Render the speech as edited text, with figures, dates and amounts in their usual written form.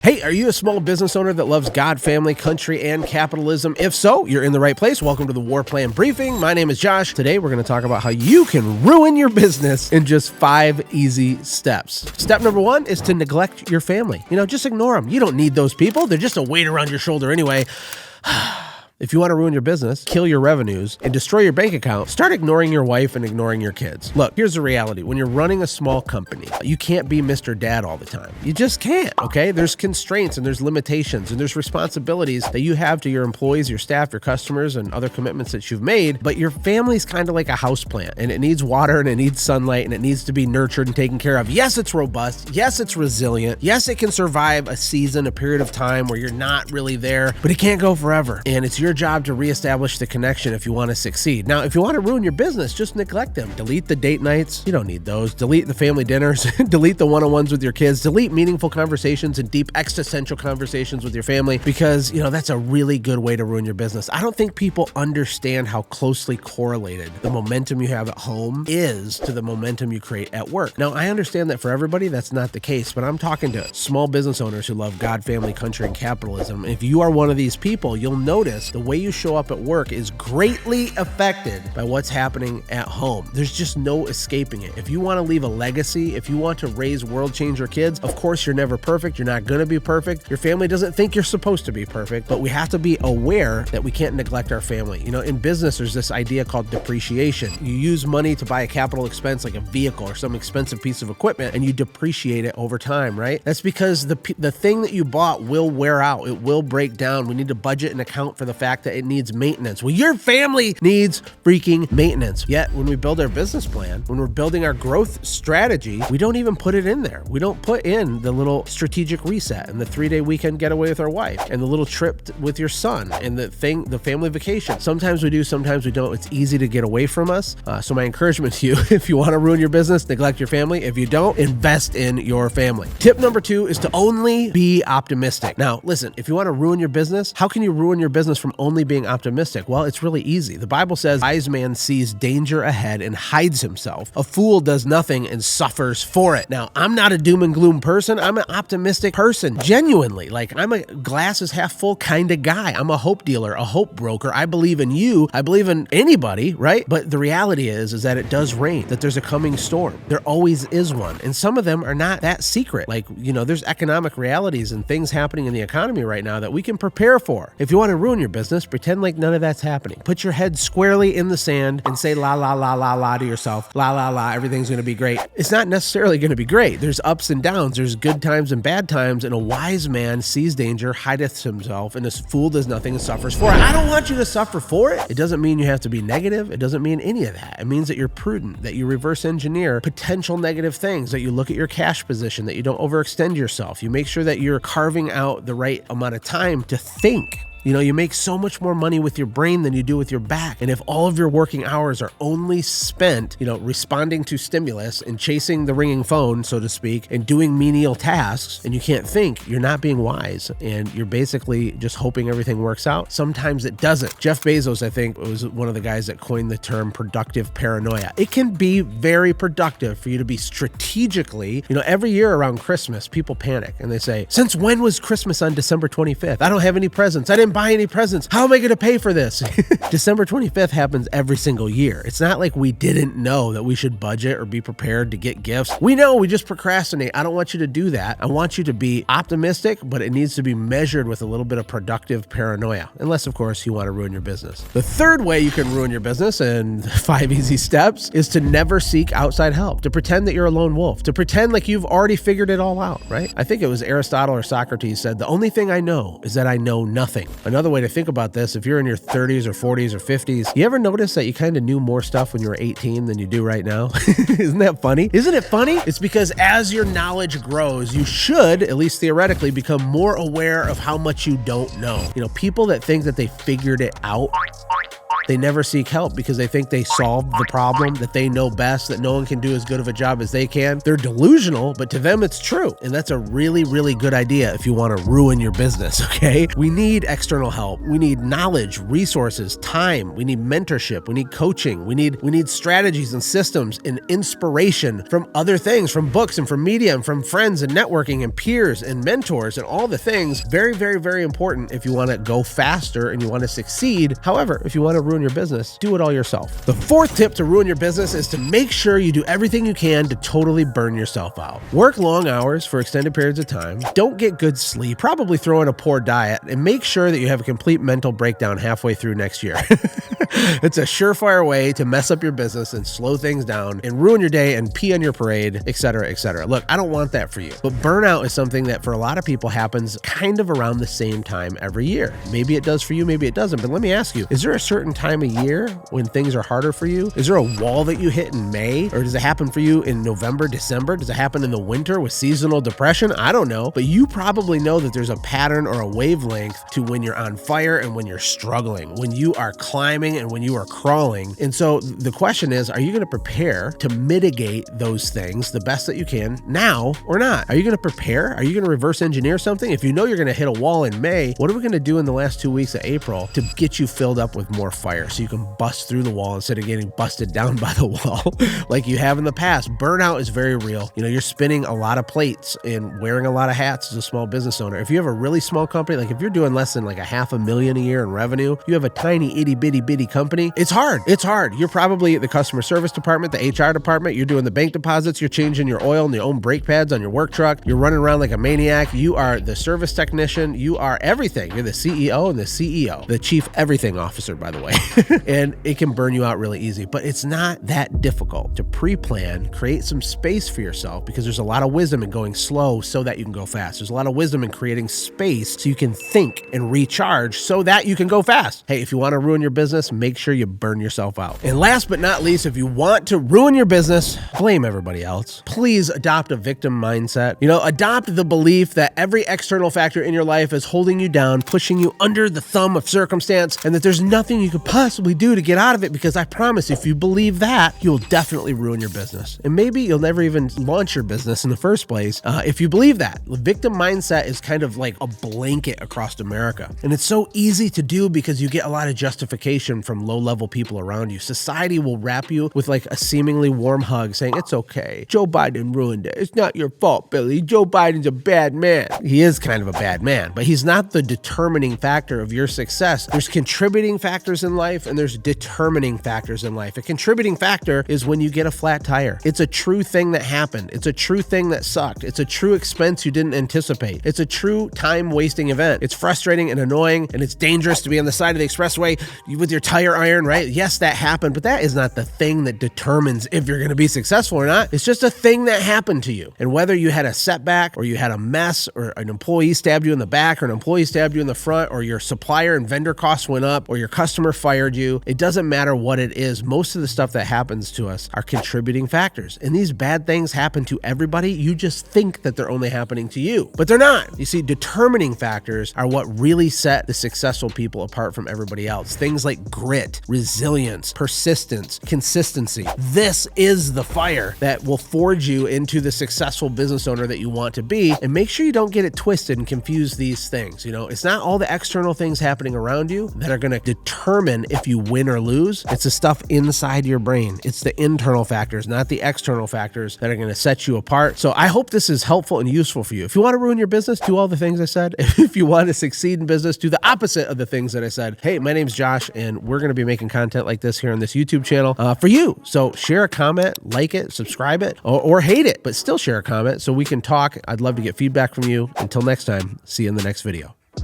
Hey, are you a small business owner that loves God, family, country, and capitalism? If so, you're in the right place. Welcome to the War Plan Briefing. My name is Josh. Today, we're going to talk about how you can ruin your business in just 5 easy steps. Step number 1 is to neglect your family. Just ignore them. You don't need those people. They're just a weight around your shoulder anyway. If you want to ruin your business, kill your revenues, and destroy your bank account, start ignoring your wife and ignoring your kids. Look, here's the reality. When you're running a small company, you can't be Mr. Dad all the time. You just can't, okay? There's constraints and there's limitations and there's responsibilities that you have to your employees, your staff, your customers, and other commitments that you've made. But your family's kind of like a house plant, and it needs water and it needs sunlight and it needs to be nurtured and taken care of. Yes, it's robust. Yes, it's resilient. Yes, it can survive a season, a period of time where you're not really there, but it can't go forever. And it's your job to reestablish the connection if you want to succeed. Now, if you want to ruin your business, just neglect them. Delete the date nights. You don't need those. Delete the family dinners. Delete the one-on-ones with your kids. Delete meaningful conversations and deep existential conversations with your family because, that's a really good way to ruin your business. I don't think people understand how closely correlated the momentum you have at home is to the momentum you create at work. Now, I understand that for everybody, that's not the case, but I'm talking to small business owners who love God, family, country, and capitalism. If you are one of these people, you'll notice the way you show up at work is greatly affected by what's happening at home. There's just no escaping it. If you want to leave a legacy, if you want to raise world changer kids, of course you're never perfect. You're not going to be perfect. Your family doesn't think you're supposed to be perfect, but we have to be aware that we can't neglect our family. In business, there's this idea called depreciation. You use money to buy a capital expense like a vehicle or some expensive piece of equipment and you depreciate it over time, right? That's because the thing that you bought will wear out. It will break down. We need to budget and account for the fact that it needs maintenance. Well, your family needs freaking maintenance. Yet, when we build our business plan, when we're building our growth strategy, we don't even put it in there. We don't put in the little strategic reset and the 3-day weekend getaway with our wife and the little trip with your son and the family vacation. Sometimes we do, sometimes we don't. It's easy to get away from us. So my encouragement to you, if you want to ruin your business, neglect your family. If you don't, invest in your family. Tip number 2 is to only be optimistic. Now, listen, if you want to ruin your business, how can you ruin your business from only being optimistic? Well, it's really easy. The Bible says, "Wise man sees danger ahead and hides himself. A fool does nothing and suffers for it." Now, I'm not a doom and gloom person. I'm an optimistic person, genuinely. I'm a glass is half full kind of guy. I'm a hope dealer, a hope broker. I believe in you. I believe in anybody, right? But the reality is that it does rain, that there's a coming storm. There always is one. And some of them are not that secret. There's economic realities and things happening in the economy right now that we can prepare for. If you want to ruin your business, pretend like none of that's happening. Put your head squarely in the sand and say la la la la la to yourself. La la la, everything's going to be great. It's not necessarily going to be great. There's ups and downs. There's good times and bad times. And a wise man sees danger, hideth himself, and a fool does nothing and suffers for it. I don't want you to suffer for it. It doesn't mean you have to be negative. It doesn't mean any of that. It means that you're prudent, that you reverse engineer potential negative things, that you look at your cash position, that you don't overextend yourself. You make sure that you're carving out the right amount of time to think. You make so much more money with your brain than you do with your back. And if all of your working hours are only spent, responding to stimulus and chasing the ringing phone, so to speak, and doing menial tasks, and you can't think, you're not being wise. And you're basically just hoping everything works out. Sometimes it doesn't. Jeff Bezos, I think, was one of the guys that coined the term productive paranoia. It can be very productive for you to be strategically, every year around Christmas, people panic and they say, since when was Christmas on December 25th? I don't have any presents. I didn't buy any presents. How am I going to pay for this? December 25th happens every single year. It's not like we didn't know that we should budget or be prepared to get gifts. We know, we just procrastinate. I don't want you to do that. I want you to be optimistic, but it needs to be measured with a little bit of productive paranoia, unless, of course, you want to ruin your business. The third way you can ruin your business, and 5 easy steps, is to never seek outside help, to pretend that you're a lone wolf, to pretend like you've already figured it all out, right? I think it was Aristotle or Socrates said, the only thing I know is that I know nothing. Another way to think about this, if you're in your 30s or 40s or 50s, you ever notice that you kind of knew more stuff when you were 18 than you do right now? Isn't that funny? Isn't it funny? It's because as your knowledge grows, you should, at least theoretically, become more aware of how much you don't know. People that think that they figured it out, They never seek help because they think they solved the problem, that they know best, that no one can do as good of a job as they can. They're delusional, but to them it's true. And that's a really, really good idea if you want to ruin your business, okay? We need external help. We need knowledge, resources, time. We need mentorship. We need coaching. We need strategies and systems and inspiration from other things, from books and from media and from friends and networking and peers and mentors and all the things. Very, very, very important if you want to go faster and you want to succeed. However, if you want to ruin your business, do it all yourself. The fourth tip to ruin your business is to make sure you do everything you can to totally burn yourself out. Work long hours for extended periods of time. Don't get good sleep. Probably throw in a poor diet and make sure that you have a complete mental breakdown halfway through next year. It's a surefire way to mess up your business and slow things down and ruin your day and pee on your parade, etc., etc. Look, I don't want that for you. But burnout is something that for a lot of people happens kind of around the same time every year. Maybe it does for you, maybe it doesn't. But let me ask you, is there a certain time of year when things are harder for you? Is there a wall that you hit in May? Or does it happen for you in November, December? Does it happen in the winter with seasonal depression? I don't know. But you probably know that there's a pattern or a wavelength to when you're on fire and when you're struggling, when you are climbing and when you are crawling. And so the question is, are you going to prepare to mitigate those things the best that you can now or not? Are you going to prepare? Are you going to reverse engineer something? If you know you're going to hit a wall in May, what are we going to do in the last 2 weeks of April to get you filled up with more fire so you can bust through the wall instead of getting busted down by the wall like you have in the past? Burnout is very real. You know, you're spinning a lot of plates and wearing a lot of hats as a small business owner. If you have a really small company, like if you're doing less than like $500,000 a year in revenue, you have a tiny itty bitty bitty company, it's hard. It's hard. You're probably the customer service department, the HR department, you're doing the bank deposits, you're changing your oil and your own brake pads on your work truck, you're running around like a maniac, you are the service technician, you are everything. You're the CEO and the CEO, the chief everything officer, by the way. And it can burn you out really easy, but it's not that difficult to pre-plan, create some space for yourself, because there's a lot of wisdom in going slow so that you can go fast. There's a lot of wisdom in creating space so you can think and recharge so that you can go fast. Hey, if you want to ruin your business, make sure you burn yourself out. And last but not least, if you want to ruin your business, blame everybody else. Please adopt a victim mindset. You know, adopt the belief that every external factor in your life is holding you down, pushing you under the thumb of circumstance, and that there's nothing you could possibly do to get out of it, because I promise if you believe that, you'll definitely ruin your business. And maybe you'll never even launch your business in the first place if you believe that. The victim mindset is kind of like a blanket across America. And it's so easy to do because you get a lot of justification from low-level people around you. Society will wrap you with like a seemingly warm hug saying, it's okay. Joe Biden ruined it. It's not your fault, Billy. Joe Biden's a bad man. He is kind of a bad man, but he's not the determining factor of your success. There's contributing factors in life and there's determining factors in life. A contributing factor is when you get a flat tire. It's a true thing that happened. It's a true thing that sucked. It's a true expense you didn't anticipate. It's a true time-wasting event. It's frustrating and annoying, and it's dangerous to be on the side of the expressway with your tire iron, right? Yes, that happened, but that is not the thing that determines if you're going to be successful or not. It's just a thing that happened to you. And whether you had a setback or you had a mess or an employee stabbed you in the back or an employee stabbed you in the front or your supplier and vendor costs went up or your customer fired you, it doesn't matter what it is. Most of the stuff that happens to us are contributing factors. And these bad things happen to everybody. You just think that they're only happening to you, but they're not. You see, determining factors are what really set the successful people apart from everybody else. Things like grit, resilience, persistence, consistency. This is the fire that will forge you into the successful business owner that you want to be. And make sure you don't get it twisted and confuse these things. You know, it's not all the external things happening around you that are going to determine if you win or lose. It's the stuff inside your brain. It's the internal factors, not the external factors, that are going to set you apart. So I hope this is helpful and useful for you. If you want to ruin your business, do all the things I said. If you want to succeed in business, do the opposite of the things that I said. Hey, my name's Josh, and we're going to be making content like this here on this YouTube channel for you. So share a comment, like it, subscribe it, or hate it, but still share a comment so we can talk. I'd love to get feedback from you. Until next time, see you in the next video.